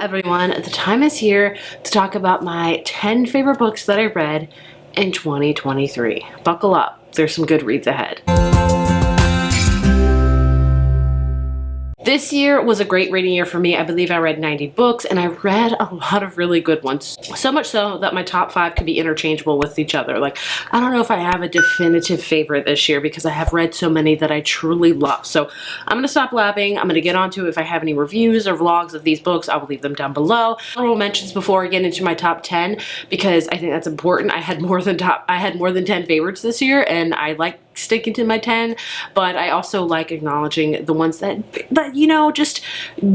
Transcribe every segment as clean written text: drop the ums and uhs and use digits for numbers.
everyone, the time is here to talk about my 10 favorite books that I read in 2023. Buckle up, there's some good reads ahead. This year was a great reading year for me. I believe I read 90 books and I read a lot of really good ones. So much so that my top 5 could be interchangeable with each other. Like, I don't know if I have a definitive favorite this year because I have read so many that I truly love. So I'm gonna stop blabbing. I'm gonna get onto if I have any reviews or vlogs of these books, I will leave them down below. Honorable mentions before I get into my top 10 because I think that's important. I had more than 10 favorites this year and I like sticking to my 10, but I also like acknowledging the ones that you know, just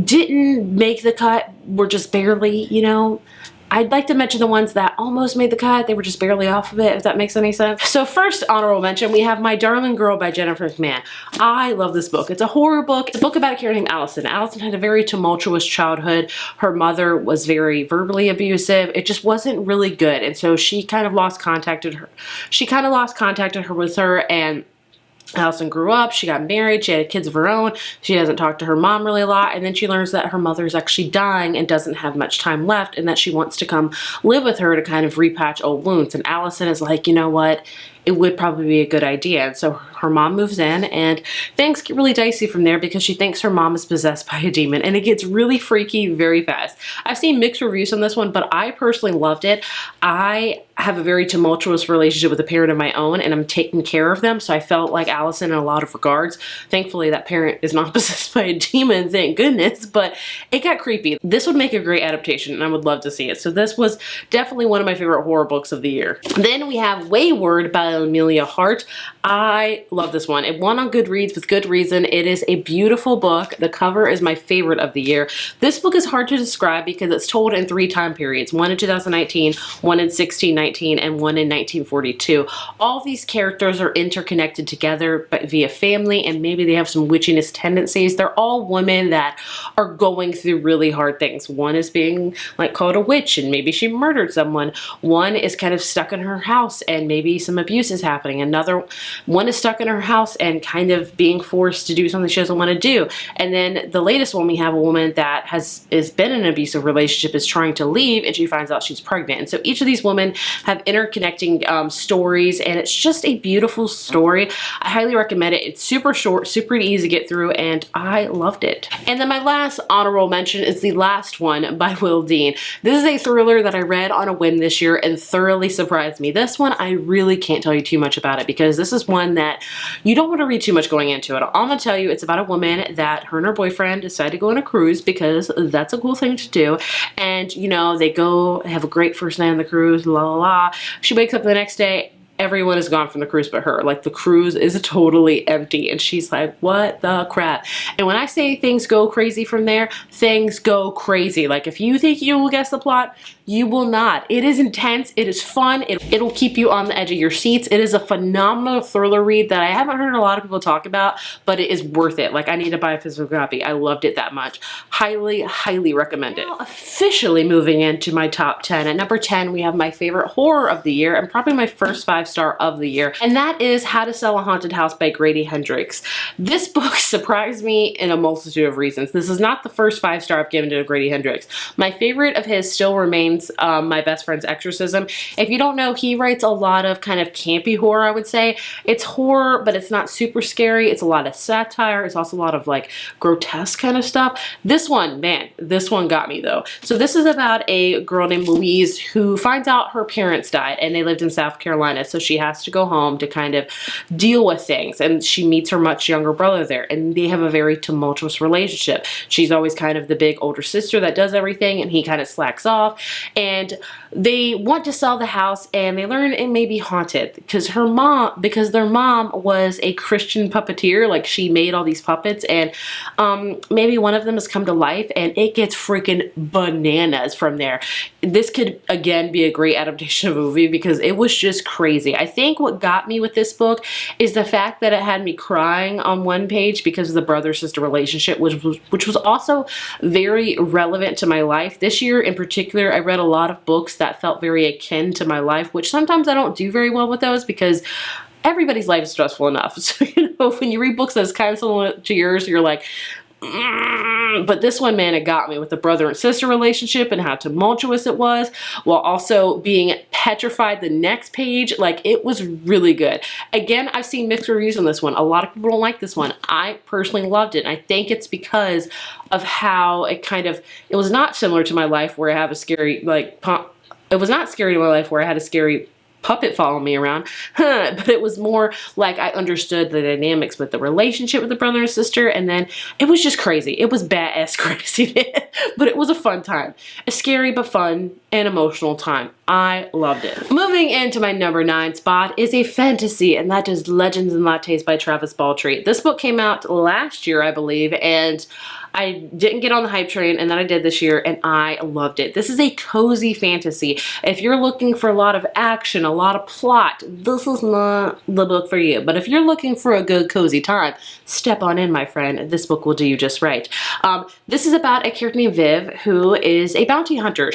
didn't make the cut, were just barely, you know. I'd like to mention the ones that almost made the cut. They were just barely off of it, if that makes any sense. So first honorable mention, we have My Darling Girl by Jennifer McMahon. I love this book. It's a horror book. It's a book about a character named Allison. Allison had a very tumultuous childhood. Her mother was very verbally abusive. It just wasn't really good. And so she kind of lost contact with her, and Allison grew up, she got married, she had kids of her own, she doesn't talk to her mom really a lot, and then she learns that her mother's actually dying and doesn't have much time left and that she wants to come live with her to kind of repatch old wounds. And Allison is like, you know what, it would probably be a good idea. And so her mom moves in and things get really dicey from there because she thinks her mom is possessed by a demon, and it gets really freaky very fast. I've seen mixed reviews on this one, but I personally loved it. I have a very tumultuous relationship with a parent of my own and I'm taking care of them, so I felt like Allison in a lot of regards. Thankfully that parent is not possessed by a demon, thank goodness, but it got creepy. This would make a great adaptation and I would love to see it. So this was definitely one of my favorite horror books of the year. Then we have Wayward by Amelia Hart. I love this one. It won on Goodreads with good reason. It is a beautiful book. The cover is my favorite of the year. This book is hard to describe because it's told in 3 time periods. One in 2019, one in 1619, and one in 1942. All these characters are interconnected together but via family, and maybe they have some witchiness tendencies. They're all women that are going through really hard things. One is being like called a witch and maybe she murdered someone. One is kind of stuck in her house and maybe some abuse is happening. Another one is stuck in her house and kind of being forced to do something she doesn't want to do. And then the latest one, we have a woman that has been in an abusive relationship, is trying to leave, and she finds out she's pregnant. And so each of these women have interconnecting stories, and it's just a beautiful story. I highly recommend it. It's super short, super easy to get through, and I loved it. And then my last honorable mention is The Last One by Will Dean. This is a thriller that I read on a whim this year and thoroughly surprised me. This one, I really can't tell you too much about it because this is one that you don't want to read too much going into it. I'm gonna tell you it's about a woman that her and her boyfriend decide to go on a cruise because that's a cool thing to do. And you know, they go have a great first night on the cruise, la la la. She wakes up the next day, everyone is gone from the cruise but her. Like, the cruise is totally empty and she's like, what the crap? And when I say things go crazy from there, things go crazy. Like, if you think you will guess the plot, you will not. It is intense, it is fun, it'll keep you on the edge of your seats. It is a phenomenal thriller read that I haven't heard a lot of people talk about, but it is worth it. Like, I need to buy a physical copy. I loved it that much. Highly, highly recommend it. Now, officially moving into my top 10. At number 10, we have my favorite horror of the year and probably my first 5-star of the year, and that is How to Sell a Haunted House by Grady Hendrix. This book surprised me in a multitude of reasons. This is not the first 5-star I've given to Grady Hendrix. My favorite of his still remains My Best Friend's Exorcism. If you don't know, he writes a lot of kind of campy horror, I would say. It's horror, but it's not super scary. It's a lot of satire. It's also a lot of like grotesque kind of stuff. This one, man, this one got me though. So this is about a girl named Louise who finds out her parents died and they lived in South Carolina, so she has to go home to kind of deal with things, and she meets her much younger brother there, and they have a very tumultuous relationship. She's always kind of the big older sister that does everything, and he kind of slacks off, and they want to sell the house, and they learn it may be haunted because their mom was a Christian puppeteer. Like, she made all these puppets, and maybe one of them has come to life, and it gets freaking bananas from there. This could again be a great adaptation of a movie because it was just crazy. I think what got me with this book is the fact that it had me crying on one page because of the brother-sister relationship, which was also very relevant to my life. This year in particular, I read a lot of books that felt very akin to my life, which sometimes I don't do very well with those because everybody's life is stressful enough. So, you know, when you read books that's kind of similar to yours, you're like, But this one, man, it got me with the brother and sister relationship and how tumultuous it was, while also being petrified the next page. Like, it was really good. Again, I've seen mixed reviews on this one. A lot of people don't like this one. I personally loved it. And I think it's because of how it was not similar to my life where I have a scary, it was not scary to my life where I had a scary puppet following me around, but it was more like I understood the dynamics with the relationship with the brother and sister, and then it was just crazy. It was badass crazy, but it was a fun time. A scary but fun and emotional time. I loved it. Moving into my number 9 spot is a fantasy, and that is Legends and Lattes by Travis Baldree. This book came out last year, I believe, and I didn't get on the hype train, and then I did this year, and I loved it. This is a cozy fantasy. If you're looking for a lot of action, a lot of plot, this is not the book for you. But if you're looking for a good cozy time, step on in, my friend. This book will do you just right. This is about a character named Viv, who is a bounty hunter.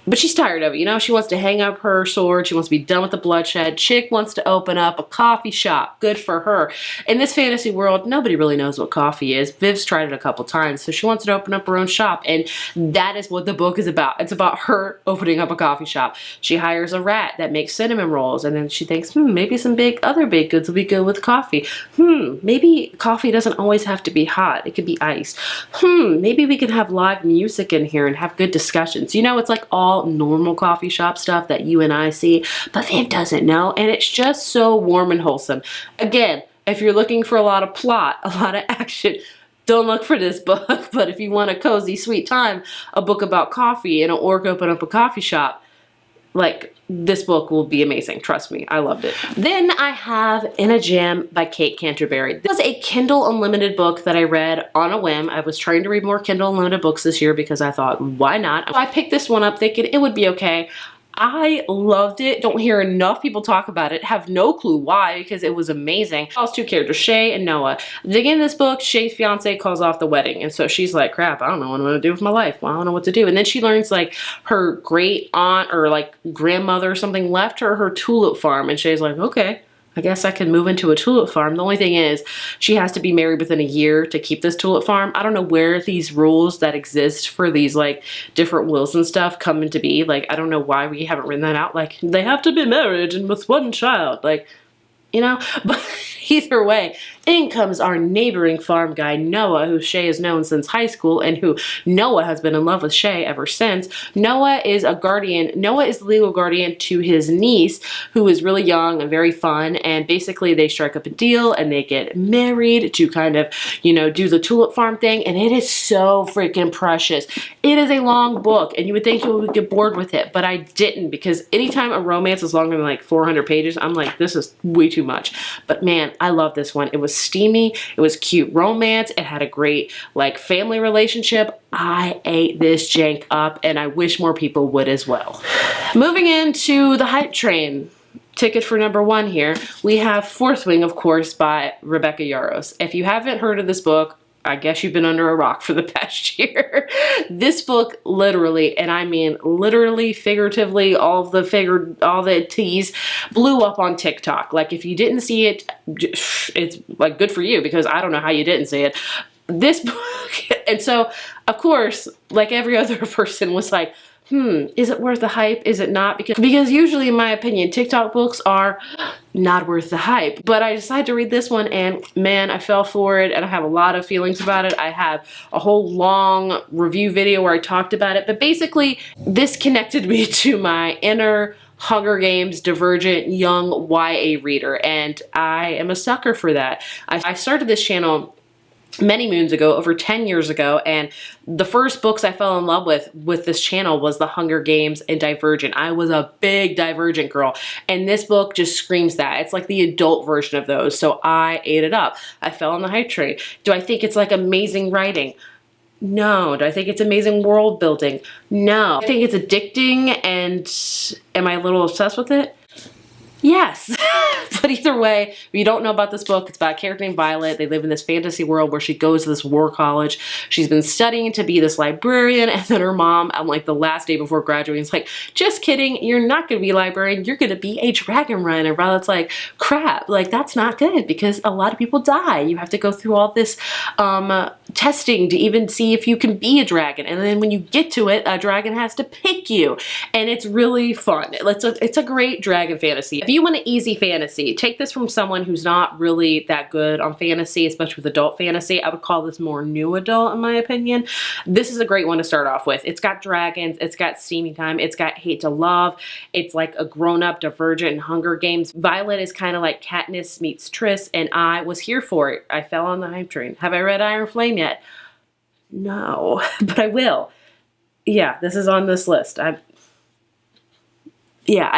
But she's tired of it, you know? She wants to hang up her sword. She wants to be done with the bloodshed. Chick wants to open up a coffee shop. Good for her. In this fantasy world, nobody really knows what coffee is. Viv's tried it a couple times, so she wants to open up her own shop, and that is what the book is about. It's about her opening up a coffee shop. She hires a rat that makes cinnamon rolls, and then she thinks, maybe some other baked goods will be good with coffee. Maybe coffee doesn't always have to be hot. It could be iced. Maybe we can have live music in here and have good discussions. You know, it's like all normal coffee shop stuff that you and I see, but Viv doesn't know, and it's just so warm and wholesome. Again, if you're looking for a lot of plot, a lot of action, don't look for this book. But if you want a cozy, sweet time, a book about coffee and an orc open up a coffee shop, like, this book will be amazing. Trust me, I loved it. Then I have In a Jam by Kate Canterbury. This was a Kindle Unlimited book that I read on a whim. I was trying to read more Kindle Unlimited books this year because I thought, why not? So I picked this one up thinking it would be okay. I loved it. Don't hear enough people talk about it. Have no clue why, because it was amazing. It follows 2 characters, Shay and Noah. At the beginning of this book, Shay's fiance calls off the wedding, and so she's like, crap, I don't know what I'm gonna do with my life. Well, I don't know what to do. And then she learns like her great aunt or like grandmother or something left her tulip farm, and Shay's like, okay, I guess I can move into a tulip farm. The only thing is she has to be married within a year to keep this tulip farm. I don't know where these rules that exist for these like different wills and stuff come into be. Like, I don't know why we haven't written that out. Like, they have to be married and with 1 child. Like, you know, but either way, in comes our neighboring farm guy, Noah, who Shay has known since high school and who Noah has been in love with Shay ever since. Noah is a guardian. Noah is the legal guardian to his niece, who is really young and very fun. And basically they strike up a deal and they get married to kind of, you know, do the tulip farm thing. And it is so freaking precious. It is a long book and you would think you would get bored with it, but I didn't, because anytime a romance is longer than like 400 pages, I'm like, this is way too much. But man, I love this one. It was steamy. It was cute romance. It had a great like family relationship. I ate this jank up and I wish more people would as well. Moving into the hype train. Ticket for number 1 here. We have Fourth Wing, of course, by Rebecca Yarros. If you haven't heard of this book, I guess you've been under a rock for the past year. This book literally, and I mean literally, figuratively, all the T's blew up on TikTok. Like, if you didn't see it, it's like good for you, because I don't know how you didn't see it. This book, and so of course, like every other person was like, is it worth the hype? Is it not? Because usually, in my opinion, TikTok books are not worth the hype. But I decided to read this one and man, I fell for it and I have a lot of feelings about it. I have a whole long review video where I talked about it. But basically, this connected me to my inner Hunger Games divergent young YA reader. And I am a sucker for that. I started this channel many moons ago, over 10 years ago, and the first books I fell in love with this channel was The Hunger Games and Divergent. I was a big Divergent girl, and this book just screams that. It's like the adult version of those, so I ate it up. I fell on the hype train. Do I think it's like amazing writing? No. Do I think it's amazing world building? No. I think it's addicting, and am I a little obsessed with it? Yes. But either way, if you don't know about this book, it's about a character named Violet. They live in this fantasy world where she goes to this war college. She's been studying to be this librarian, and then her mom, on like the last day before graduating, is like, just kidding, you're not going to be a librarian, you're going to be a dragon runner. Violet's like, crap, like that's not good because a lot of people die. You have to go through all this testing to even see if you can be a dragon, and then when you get to it, a dragon has to pick you, and it's really fun. It's a great dragon fantasy. If you want an easy fantasy, take this from someone who's not really that good on fantasy, especially with adult fantasy. I would call this more new adult in my opinion. This is a great one to start off with. It's got dragons, it's got steamy time, it's got hate to love, it's like a grown-up Divergent and Hunger Games. Violet is kind of like Katniss meets Triss, and I was here for it. I fell on the hype train. Have I read Iron Flame yet? No, but I will. Yeah, this is on this list. I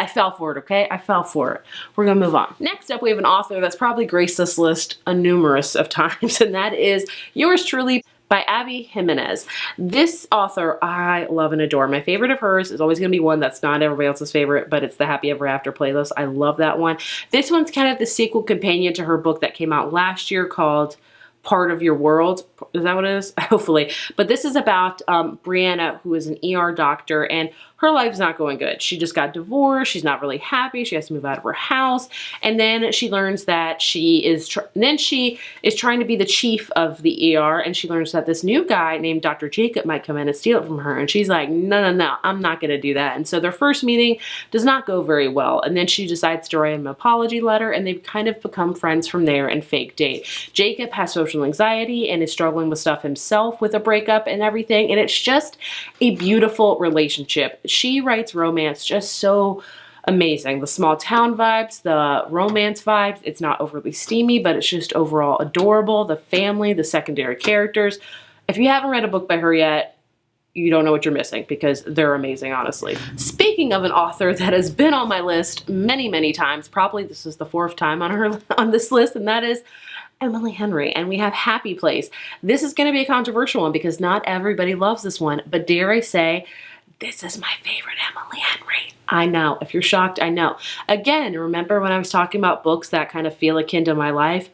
fell for it, okay? I fell for it. We're gonna move on. Next up, we have an author that's probably graced this list a numerous of times, and that is yours truly, by Abby Jimenez. This author I love and adore. My favorite of hers is always going to be one that's not everybody else's favorite, but it's the Happy Ever After playlist. I love that one. This one's kind of the sequel companion to her book that came out last year called Part of Your World. Is that what it is? Hopefully. But this is about Brianna, who is an ER doctor, and her life's not going good. She just got divorced. She's not really happy. She has to move out of her house. And then she learns that she is trying to be the chief of the ER, and she learns that this new guy named Dr. Jacob might come in and steal it from her. And she's like, no, I'm not going to do that. And so their first meeting does not go very well. And then she decides to write an apology letter, and they've kind of become friends from there and fake date. Jacob has social anxiety and is struggling with stuff himself with a breakup and everything. And it's just a beautiful relationship. She writes romance just so amazing. The small town vibes, the romance vibes, it's not overly steamy, but it's just overall adorable. The family, the secondary characters. If you haven't read a book by her yet, you don't know what you're missing, because they're amazing, honestly. Speaking of an author that has been on my list many, many times, probably this is the 4th time on this list, and that is Emily Henry, and we have Happy Place. This is going to be a controversial one because not everybody loves this one, but dare I say, this is my favorite Emily Henry. I know. If you're shocked, I know. Again, remember when I was talking about books that kind of feel akin to my life?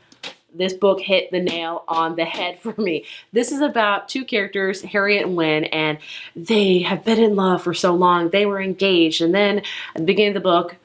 This book hit the nail on the head for me. This is about 2 characters, Harriet and Wynne, and they have been in love for so long. They were engaged, and then at the beginning of the book,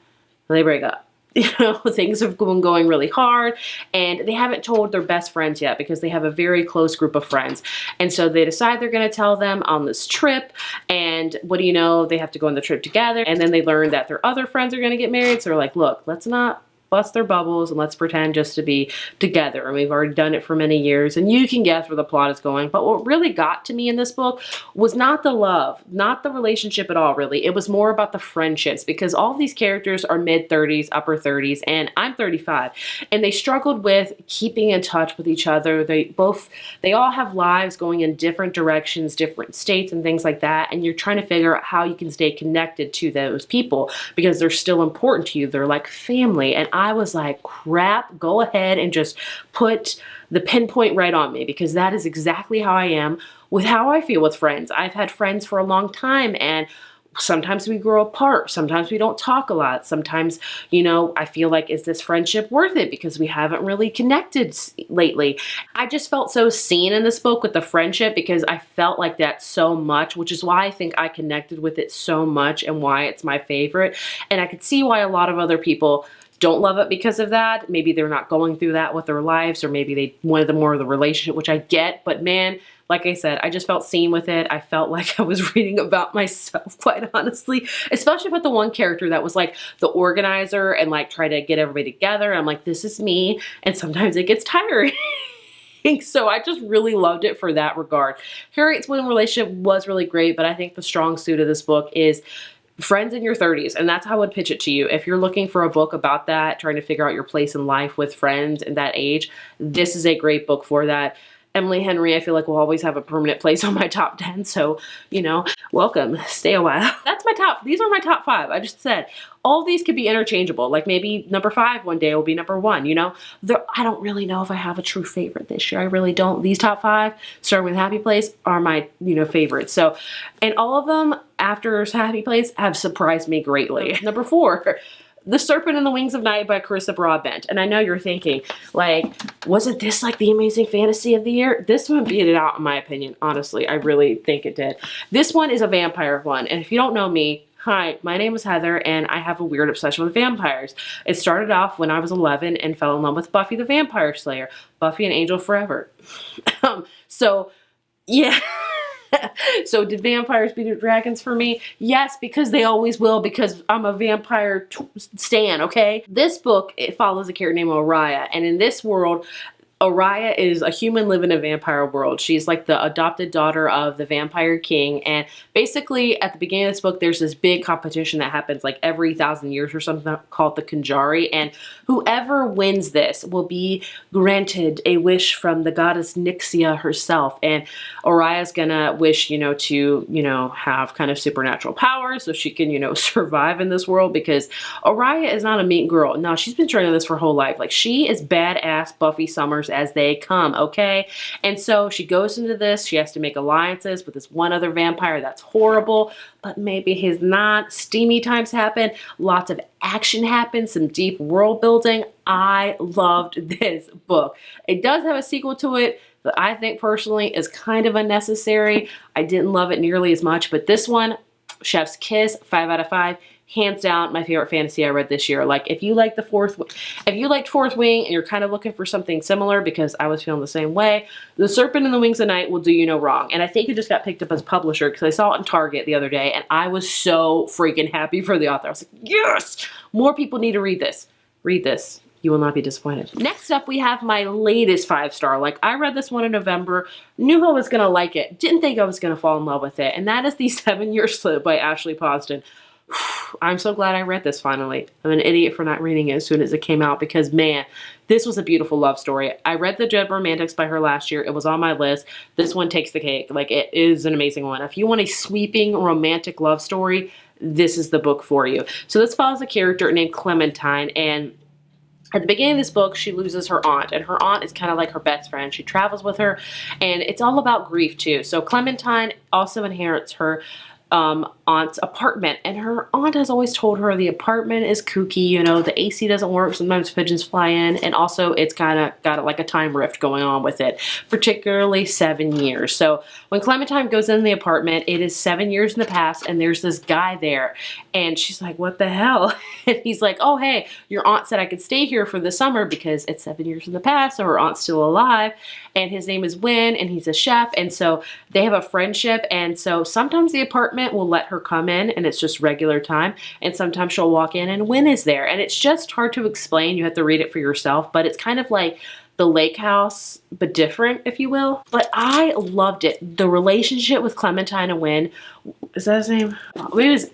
they break up. You know, things have been going really hard, and they haven't told their best friends yet because they have a very close group of friends. And so they decide they're going to tell them on this trip, and what do you know, they have to go on the trip together, and then they learn that their other friends are going to get married, so they're like, look, let's not bust their bubbles and let's pretend just to be together. And we've already done it for many years, and you can guess where the plot is going. But what really got to me in this book was not the love, not the relationship at all, really. It was more about the friendships, because all of these characters are mid-30s, upper 30s, and I'm 35, and they struggled with keeping in touch with each other. They all have lives going in different directions, different states and things like that, and you're trying to figure out how you can stay connected to those people because they're still important to you. They're like family. And I was like, crap, go ahead and just put the pinpoint right on me, because that is exactly how I am with how I feel with friends. I've had friends for a long time, and sometimes we grow apart. Sometimes we don't talk a lot. Sometimes, you know, I feel like, is this friendship worth it? Because we haven't really connected lately. I just felt so seen in this book with the friendship, because I felt like that so much, which is why I think I connected with it so much and why it's my favorite. And I could see why a lot of other people don't love it because of that. Maybe they're not going through that with their lives, or maybe they wanted more of the relationship, which I get. But man, like I said, I just felt seen with it. I felt like I was reading about myself, quite honestly, especially with the one character that was like the organizer and like try to get everybody together. I'm like, this is me. And sometimes it gets tiring. So I just really loved it for that regard. Harriet's Wynne relationship was really great, but I think the strong suit of this book is friends in your 30s, and that's how I would pitch it to you. If you're looking for a book about that, trying to figure out your place in life with friends in that age, this is a great book for that. Emily Henry, I feel like, will always have a permanent place on my top 10, so, you know, welcome, stay a while. That's my top, these are my top 5. I just said, all these could be interchangeable, like maybe number 5 one day will be number 1, you know? I don't really know if I have a true favorite this year, I really don't. These top 5, starting with Happy Place, are my, you know, favorites. So, and all of them after Happy Place have surprised me greatly. Number 4, The Serpent and the Wings of Night by Carissa Broadbent. And I know you're thinking, like, wasn't this like the amazing fantasy of the year? This one beat it out in my opinion, honestly. I really think it did. This one is a vampire one. And if you don't know me, Hi, my name is Heather, and I have a weird obsession with vampires. It started off when I was 11 and fell in love with Buffy the Vampire Slayer. Buffy and Angel forever. So, yeah. So did vampires beat dragons for me? Yes, because they always will, because I'm a vampire stan, okay? This book, it follows a character named Oriah, and in this world, Oriah is a human living in a vampire world. She's like the adopted daughter of the vampire king. And basically at the beginning of this book, there's this big competition that happens like every 1,000 years or something called the Conjari. And whoever wins this will be granted a wish from the goddess Nixia herself. And Oriah's gonna wish, to, have kind of supernatural powers so she can, survive in this world, because Oriah is not a mean girl. No, she's been training this for her whole life. Like, she is badass Buffy Summers as they come, okay? And so she goes into this, she has to make alliances with this one other vampire that's horrible, but maybe he's not. Steamy times happen, lots of action happens, some deep world building. I loved this book. It does have a sequel to it that I think personally is kind of unnecessary. I didn't love it nearly as much, but this one, chef's kiss, 5 out of 5. Hands down, my favorite fantasy I read this year. Like, if you liked Fourth Wing and you're kind of looking for something similar, because I was feeling the same way, The Serpent and the Wings of Night will do you no wrong. And I think it just got picked up as publisher because I saw it in Target the other day, and I was so freaking happy for the author. I was like, yes! More people need to read this. Read this. You will not be disappointed. Next up, we have my latest 5-star. Like, I read this one in November, knew I was going to like it, didn't think I was going to fall in love with it, and that is The 7-Year Slip by Ashley Poston. I'm so glad I read this finally. I'm an idiot for not reading it as soon as it came out, because, man, this was a beautiful love story. I read The Dead Romantics by her last year. It was on my list. This one takes the cake. Like, it is an amazing one. If you want a sweeping romantic love story, this is the book for you. So this follows a character named Clementine, and at the beginning of this book, she loses her aunt, and her aunt is kind of like her best friend. She travels with her, and it's all about grief too. So Clementine also inherits her aunt's apartment, and her aunt has always told her the apartment is kooky, the AC doesn't work, sometimes pigeons fly in, and also it's kind of got like a time rift going on with it, particularly 7 years. So when Clementine goes in the apartment, it is 7 years in the past, and there's this guy there, and she's like, what the hell? And he's like, oh, hey, your aunt said I could stay here for the summer because it's 7 years in the past, so her aunt's still alive, and his name is Wynn, and he's a chef, and so they have a friendship, and so sometimes the apartment will let her come in and it's just regular time, and sometimes she'll walk in and Wynn is there, and it's just hard to explain. You have to read it for yourself, but it's kind of like the Lake House, but different, if you will. But I loved it. The relationship with Clementine and Wynn, is that his name? Maybe it was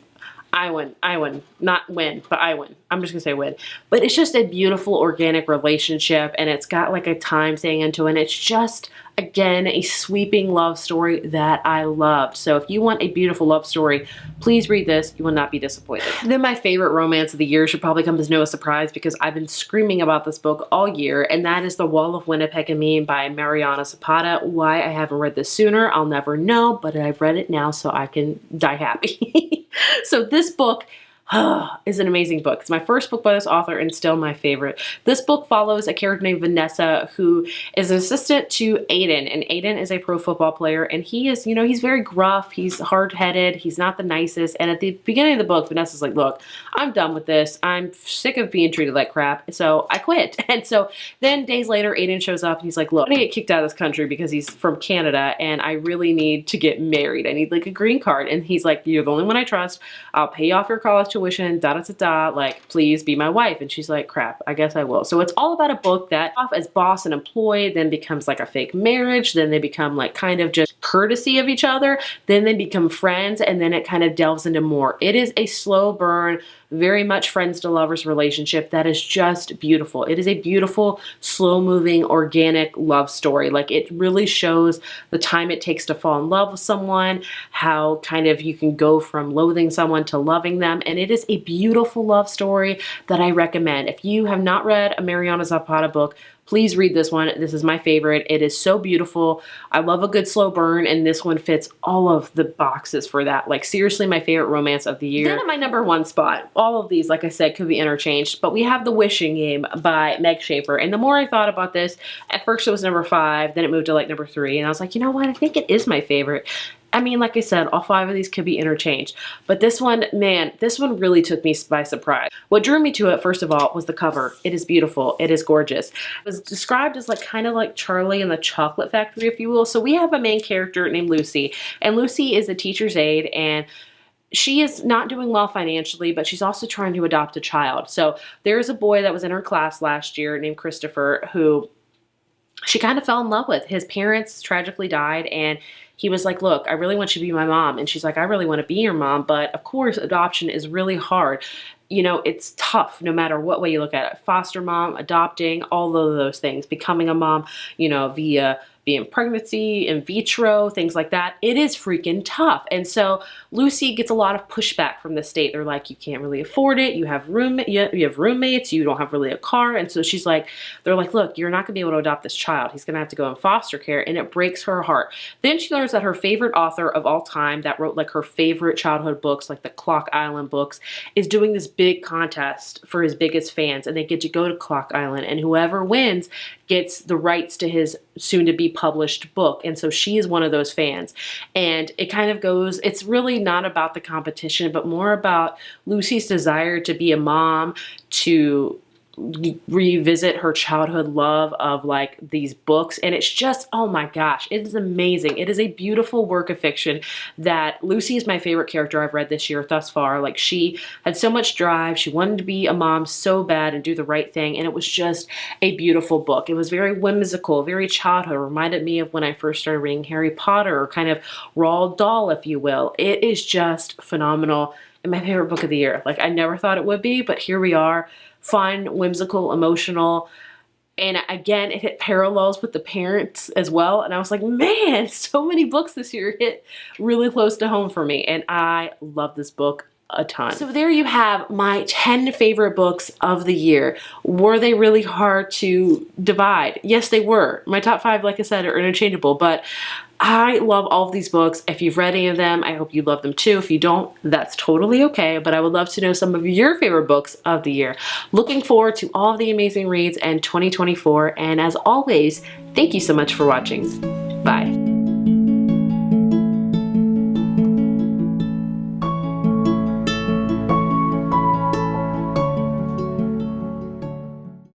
Iwan, not Wynn, but Iwan. I'm just gonna say Wynn. But it's just a beautiful organic relationship, and it's got like a time thing into it, and it's just, again, a sweeping love story that I loved. So if you want a beautiful love story, please read this. You will not be disappointed. Then my favorite romance of the year should probably come as no surprise, because I've been screaming about this book all year, and that is The Wall of Winnipeg and Me by Mariana Zapata. Why I haven't read this sooner, I'll never know, but I've read it now so I can die happy. So this book is an amazing book. It's my first book by this author and still my favorite. This book follows a character named Vanessa, who is an assistant to Aiden, and Aiden is a pro football player, and he is, he's very gruff, he's hard-headed, he's not the nicest, and at the beginning of the book, Vanessa's like, look, I'm done with this, I'm sick of being treated like crap, so I quit. And so then days later, Aiden shows up, and he's like, look, I'm gonna get kicked out of this country because he's from Canada, and I really need to get married. I need like a green card. And he's like, you're the only one I trust, I'll pay off your college tuition, da-da-da-da, like, please be my wife. And she's like, crap, I guess I will. So it's all about a book that off as boss and employee, then becomes like a fake marriage, then they become like kind of just courtesy of each other, then they become friends, and then it kind of delves into more. It is a slow burn, very much friends to lovers relationship that is just beautiful. It is a beautiful, slow-moving, organic love story. Like, it really shows the time it takes to fall in love with someone, how kind of you can go from loathing someone to loving them, and it is a beautiful love story that I recommend. If you have not read a Mariana Zapata book, please read this one. This is my favorite. It is so beautiful. I love a good slow burn, and this one fits all of the boxes for that. Like, seriously, my favorite romance of the year. Then at my number one spot, all of these, like I said, could be interchanged, but we have The Wishing Game by Meg Schaefer. And the more I thought about this, at first it was number 5, then it moved to like number 3, and I was like, you know what? I think it is my favorite. I mean, like I said, all 5 of these could be interchanged, but this one, man, this one really took me by surprise. What drew me to it, first of all, was the cover. It is beautiful. It is gorgeous. It was described as like kind of like Charlie and the Chocolate Factory, if you will. So we have a main character named Lucy, and Lucy is a teacher's aide, and she is not doing well financially, but she's also trying to adopt a child. So there's a boy that was in her class last year named Christopher who she kind of fell in love with. His parents tragically died, and he was like, look, I really want you to be my mom. And she's like, I really want to be your mom. But of course, adoption is really hard. You know, it's tough no matter what way you look at it. Foster mom, adopting, all of those things, becoming a mom, you know, via being pregnancy, in vitro, things like that. It is freaking tough. And so Lucy gets a lot of pushback from the state. They're like, you can't really afford it. You have roommates. You don't have really a car. And so she's like, they're like, look, you're not gonna be able to adopt this child. He's gonna have to go in foster care. And it breaks her heart. Then she learns that her favorite author of all time that wrote like her favorite childhood books, like the Clock Island books, is doing this big contest for his biggest fans. And they get to go to Clock Island, and whoever wins gets the rights to his soon-to-be published book. And so she is one of those fans. And it kind of goes, it's really not about the competition, but more about Lucy's desire to be a mom, to revisit her childhood love of like these books. And it's just, oh my gosh, it is amazing. It is a beautiful work of fiction that Lucy is my favorite character I've read this year thus far. Like, she had so much drive. She wanted to be a mom so bad and do the right thing. And it was just a beautiful book. It was very whimsical, very childhood. It reminded me of when I first started reading Harry Potter, or kind of Roald Dahl, if you will. It is just phenomenal and my favorite book of the year. Like, I never thought it would be, but here we are. Fun, whimsical, emotional, and again, it hit parallels with the parents as well. And I was like, man, so many books this year hit really close to home for me, and I love this book a ton. So there you have my 10 favorite books of the year. Were they really hard to divide? Yes, they were. My top 5, like I said, are interchangeable, but I love all of these books. If you've read any of them, I hope you love them too. If you don't, that's totally okay, but I would love to know some of your favorite books of the year. Looking forward to all of the amazing reads in 2024, and as always, thank you so much for watching. Bye.